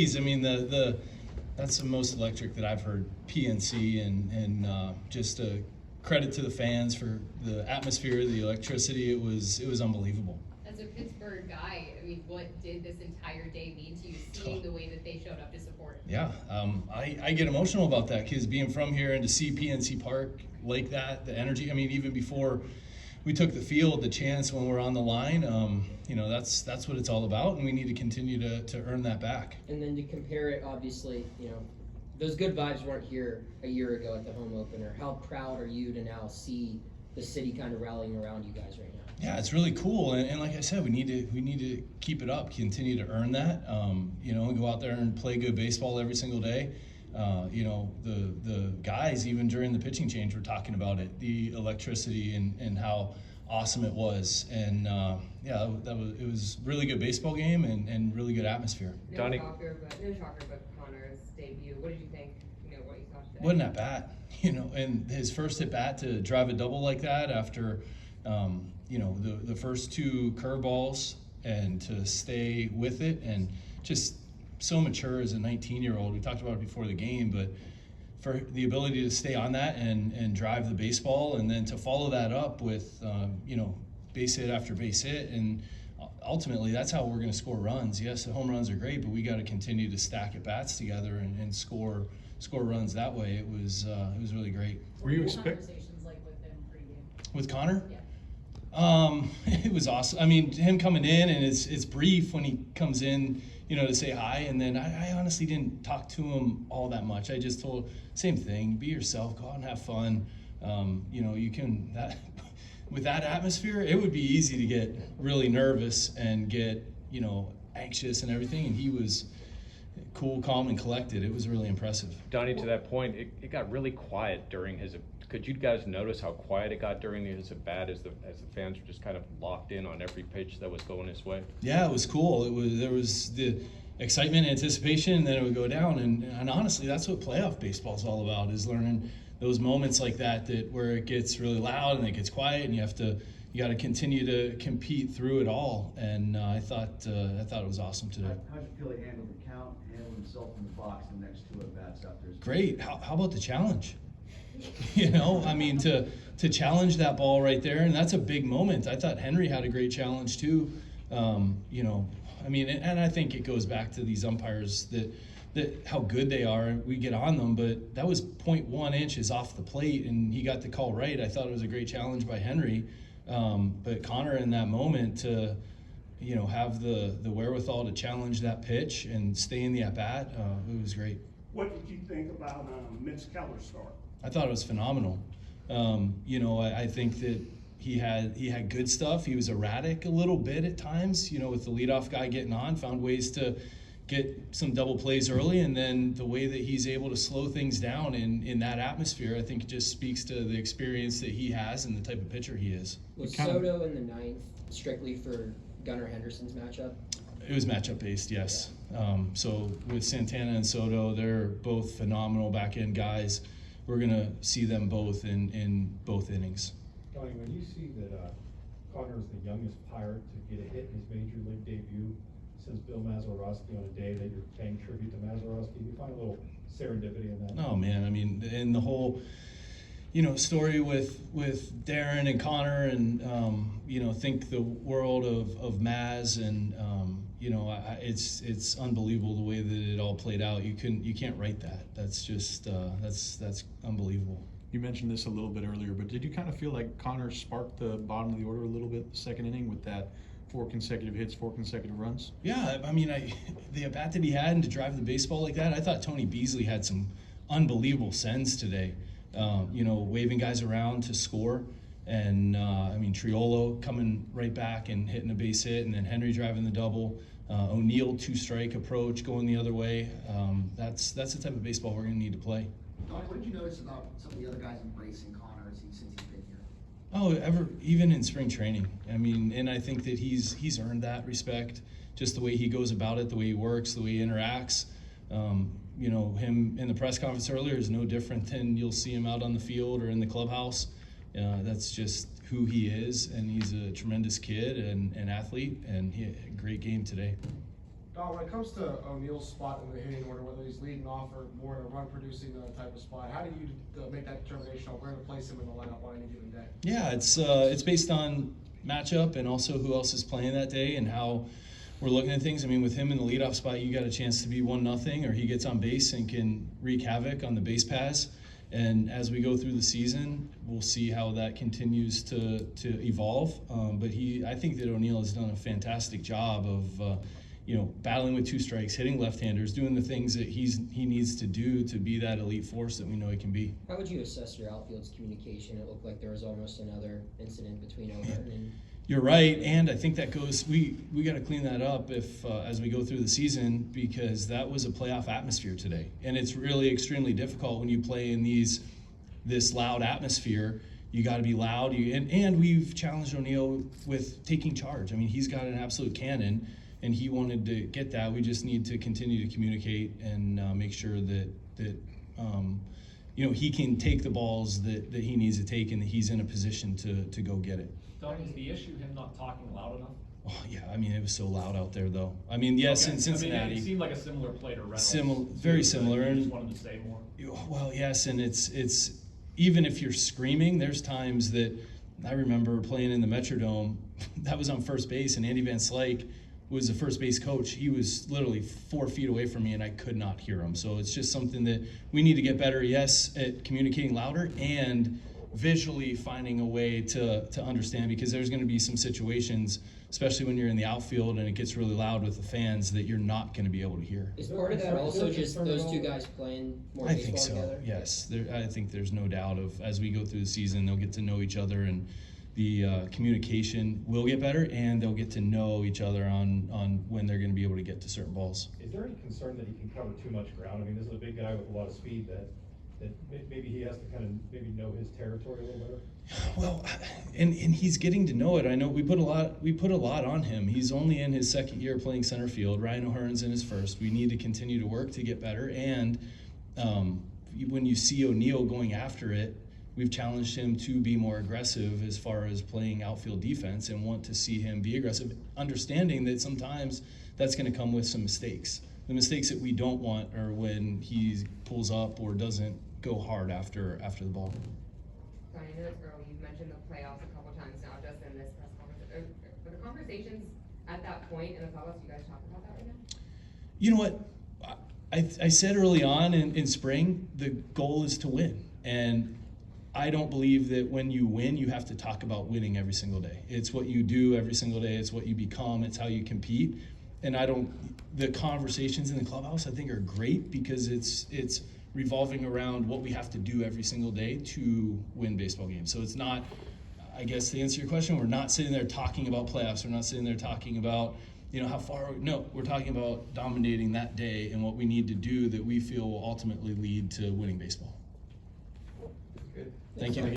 I mean, that's the most electric that I've heard. PNC and just a credit to the fans for the atmosphere, the electricity. It was unbelievable. As a Pittsburgh guy, I mean, what did this entire day mean to you, seeing the way that they showed up to support? Yeah, I get emotional about that because being from here and to see PNC Park like that, the energy. I mean, even before we took the field, the chance when we're on the line, that's what it's all about, and we need to continue to earn that back. And then to compare it, obviously, those good vibes weren't here a year ago at the home opener. How proud are you to now see the city kind of rallying around you guys right now? Yeah, it's really cool, and like I said, we need to keep it up, continue to earn that. And go out there and play good baseball every single day. The guys, even during the pitching change, were talking about it, the electricity and how awesome it was. And it was really good baseball game and really good atmosphere. No shocker, but Konnor's debut. What did you think? What you saw today? What an at bat, and his first at bat to drive a double like that after, the first two curveballs and to stay with it and just so mature as a 19-year-old. We talked about it before the game, but for the ability to stay on that and drive the baseball and then to follow that up with, base hit after base hit. And ultimately, that's how we're going to score runs. Yes, the home runs are great, but we got to continue to stack at bats together and score runs that way. It was really great. Were you Conversations like with him pregame? With Konnor? Yeah. It was awesome. I mean, him coming in, and it's brief when he comes in, to say hi, and then I honestly didn't talk to him all that much. I just told same thing: be yourself, go out and have fun. You can with that atmosphere, it would be easy to get really nervous and get anxious and everything, and he was cool, calm, and collected. It was really impressive. Donnie, to that point, it got really quiet during his. Could you guys notice how quiet it got during his at bat as the fans were just kind of locked in on every pitch that was going his way? Yeah, it was cool. There was the excitement, anticipation, and then it would go down. And honestly, that's what playoff baseball is all about: is learning those moments like that where it gets really loud and it gets quiet, and you got to continue to compete through it all. And I thought it was awesome today. How did you feel he handled the count, handled himself in the box the next two at bats after his? Great. How about the challenge? I mean, to challenge that ball right there, and that's a big moment. I thought Henry had a great challenge too. And I think it goes back to these umpires that how good they are. We get on them, but that was 0.1 inches off the plate, and he got the call right. I thought it was a great challenge by Henry, but Konnor in that moment to have the wherewithal to challenge that pitch and stay in the at bat, it was great. What did you think about Mitch Keller's start? I thought it was phenomenal. I think that he had good stuff. He was erratic a little bit at times, with the leadoff guy getting on, found ways to get some double plays early, and then the way that he's able to slow things down in that atmosphere, I think it just speaks to the experience that he has and the type of pitcher he is. Was Soto in the ninth strictly for Gunnar Henderson's matchup? It was matchup based, yes. So with Santana and Soto, they're both phenomenal back-end guys. We're going to see them both in both innings. Donnie, when you see that Konnor is the youngest Pirate to get a hit in his major league debut since Bill Mazeroski on a day that you're paying tribute to Mazeroski, do you find a little serendipity in that? Oh, man. I mean, in the whole story with Darren and Konnor and, think the world of Maz and, it's unbelievable the way that it all played out. You can't write that. That's just, that's unbelievable. You mentioned this a little bit earlier, but did you kind of feel like Konnor sparked the bottom of the order a little bit the second inning with that 4 consecutive hits, 4 consecutive runs? Yeah, I mean, the at bat that he had and to drive the baseball like that, I thought Tony Beasley had some unbelievable sends today. Waving guys around to score. And, Triolo coming right back and hitting a base hit, and then Henry driving the double. O'Neill 2-strike approach going the other way. That's the type of baseball we're going to need to play. Donnie, what did you notice about some of the other guys embracing Konnor since he's been here? Oh, even in spring training. I mean, and I think that he's earned that respect, just the way he goes about it, the way he works, the way he interacts. Him in the press conference earlier is no different than you'll see him out on the field or in the clubhouse. That's just who he is, and he's a tremendous kid and athlete, and he had a great game today. Don, when it comes to O'Neal's spot in the hitting order, whether he's leading off or more in a run-producing type of spot, how do you make that determination on where to place him in the lineup on any given day? Yeah, it's based on matchup and also who else is playing that day and how we're looking at things. I mean, with him in the leadoff spot, you got a chance to be 1-0, or he gets on base and can wreak havoc on the base paths. And as we go through the season, we'll see how that continues to evolve. But I think that O'Neal has done a fantastic job of battling with 2 strikes, hitting left-handers, doing the things that he needs to do to be that elite force that we know he can be. How would you assess your outfield's communication? It looked like there was almost another incident between O'Hearn and... You're right, and I think that goes. We got to clean that up as we go through the season, because that was a playoff atmosphere today, and it's really extremely difficult when you play in this loud atmosphere. You got to be loud. And we've challenged O'Neal with taking charge. I mean, he's got an absolute cannon, and he wanted to get that. We just need to continue to communicate and make sure that he can take the balls that he needs to take, and that he's in a position to go get it. Don, is the issue him not talking loud enough? Oh yeah, I mean, it was so loud out there, though. I mean, yes, Okay. in Cincinnati. I mean, it seemed like a similar play to Reynolds. Very similar. You just And wanted to say more. well, yes, and it's even if you're screaming, there's times that I remember playing in the Metrodome. That was on first base, and Andy Van Slyke was the first base coach. He was literally 4 feet away from me, and I could not hear him. So it's just something that we need to get better. Yes, at communicating louder and visually finding a way to understand, because there's going to be some situations, especially when you're in the outfield and it gets really loud with the fans, that you're not going to be able to hear. Is part of that also just those 2 guys playing more I baseball think so, together? yes. I think there's no doubt as we go through the season, they'll get to know each other, and the communication will get better, and they'll get to know each other on when they're going to be able to get to certain balls. Is there any concern that he can cover too much ground? I mean, this is a big guy with a lot of speed that maybe he has to kind of maybe know his territory a little better? Well, and he's getting to know it. I know we put a lot on him. He's only in his 2nd year playing center field. Ryan O'Hearn's in his 1st. We need to continue to work to get better. And when you see O'Neal going after it, we've challenged him to be more aggressive as far as playing outfield defense, and want to see him be aggressive, understanding that sometimes that's going to come with some mistakes. The mistakes that we don't want are when he pulls up or doesn't go hard after the ball. Don, I know it's early, you've mentioned the playoffs a couple times now, just in this press conference. Are the conversations at that point in the playoffs, you guys talk about that right now? You know what? I said early on in spring, the goal is to win. And I don't believe that when you win, you have to talk about winning every single day. It's what you do every single day. It's what you become. It's how you compete. And the conversations in the clubhouse, I think, are great, because it's revolving around what we have to do every single day to win baseball games. So it's not, I guess, to answer your question, we're not sitting there talking about playoffs. We're not sitting there talking about, how far. No, we're talking about dominating that day and what we need to do that we feel will ultimately lead to winning baseball. Good. Thank you.